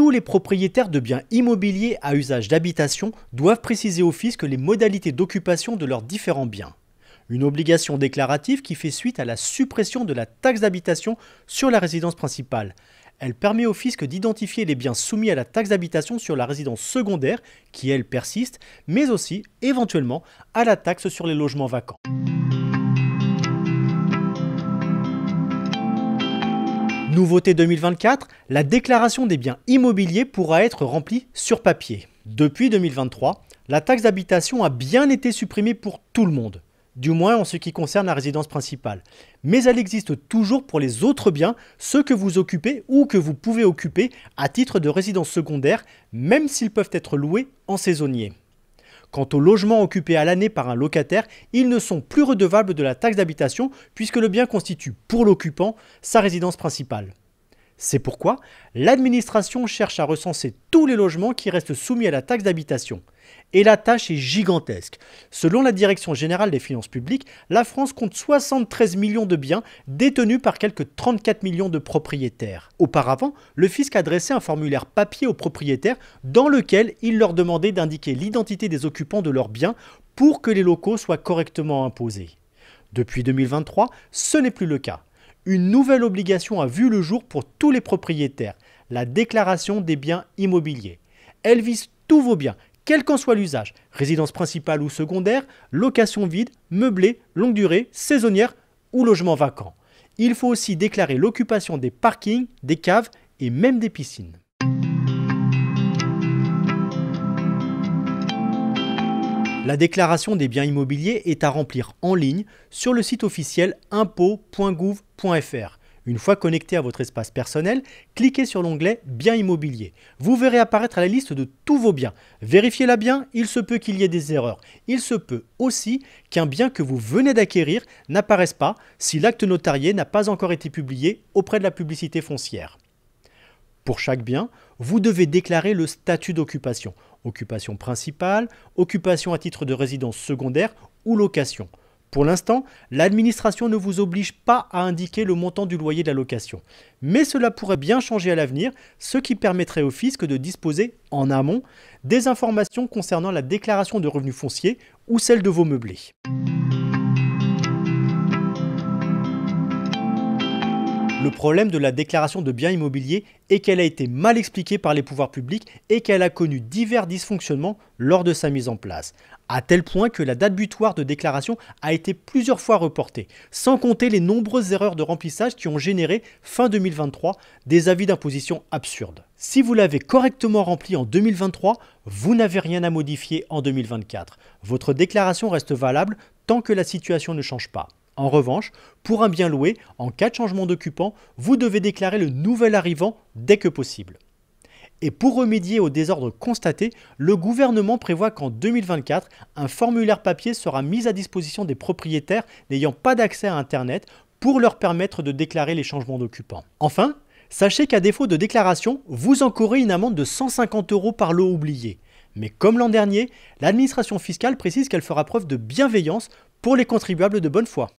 Tous les propriétaires de biens immobiliers à usage d'habitation doivent préciser au fisc les modalités d'occupation de leurs différents biens. Une obligation déclarative qui fait suite à la suppression de la taxe d'habitation sur la résidence principale. Elle permet au fisc d'identifier les biens soumis à la taxe d'habitation sur la résidence secondaire, qui elle persiste, mais aussi, éventuellement, à la taxe sur les logements vacants. Nouveauté 2024, la déclaration des biens immobiliers pourra être remplie sur papier. Depuis 2023, la taxe d'habitation a bien été supprimée pour tout le monde, du moins en ce qui concerne la résidence principale. Mais elle existe toujours pour les autres biens, ceux que vous occupez ou que vous pouvez occuper à titre de résidence secondaire, même s'ils peuvent être loués en saisonnier. Quant aux logements occupés à l'année par un locataire, ils ne sont plus redevables de la taxe d'habitation puisque le bien constitue pour l'occupant sa résidence principale. C'est pourquoi l'administration cherche à recenser tous les logements qui restent soumis à la taxe d'habitation. Et la tâche est gigantesque. Selon la Direction générale des finances publiques, la France compte 73 millions de biens détenus par quelques 34 millions de propriétaires. Auparavant, le fisc adressait un formulaire papier aux propriétaires dans lequel il leur demandait d'indiquer l'identité des occupants de leurs biens pour que les locaux soient correctement imposés. Depuis 2023, ce n'est plus le cas. Une nouvelle obligation a vu le jour pour tous les propriétaires, la déclaration des biens immobiliers. Elle vise tous vos biens, quel qu'en soit l'usage, résidence principale ou secondaire, location vide, meublée, longue durée, saisonnière ou logement vacant. Il faut aussi déclarer l'occupation des parkings, des caves et même des piscines. La déclaration des biens immobiliers est à remplir en ligne sur le site officiel impôts.gouv.fr. Une fois connecté à votre espace personnel, cliquez sur l'onglet « Biens immobiliers ». Vous verrez apparaître la liste de tous vos biens. Vérifiez-la bien, il se peut qu'il y ait des erreurs. Il se peut aussi qu'un bien que vous venez d'acquérir n'apparaisse pas si l'acte notarié n'a pas encore été publié auprès de la publicité foncière. Pour chaque bien, vous devez déclarer le statut d'occupation. Occupation principale, occupation à titre de résidence secondaire ou location. Pour l'instant, l'administration ne vous oblige pas à indiquer le montant du loyer de la location. Mais cela pourrait bien changer à l'avenir, ce qui permettrait au fisc de disposer, en amont, des informations concernant la déclaration de revenus fonciers ou celle de vos meublés. Le problème de la déclaration de biens immobiliers est qu'elle a été mal expliquée par les pouvoirs publics et qu'elle a connu divers dysfonctionnements lors de sa mise en place, à tel point que la date butoir de déclaration a été plusieurs fois reportée, sans compter les nombreuses erreurs de remplissage qui ont généré, fin 2023, des avis d'imposition absurdes. Si vous l'avez correctement rempli en 2023, vous n'avez rien à modifier en 2024. Votre déclaration reste valable tant que la situation ne change pas. En revanche, pour un bien loué, en cas de changement d'occupant, vous devez déclarer le nouvel arrivant dès que possible. Et pour remédier au désordre constaté, le gouvernement prévoit qu'en 2024, un formulaire papier sera mis à disposition des propriétaires n'ayant pas d'accès à Internet pour leur permettre de déclarer les changements d'occupants. Enfin, sachez qu'à défaut de déclaration, vous encourez une amende de 150 € par lot oublié. Mais comme l'an dernier, l'administration fiscale précise qu'elle fera preuve de bienveillance pour les contribuables de bonne foi.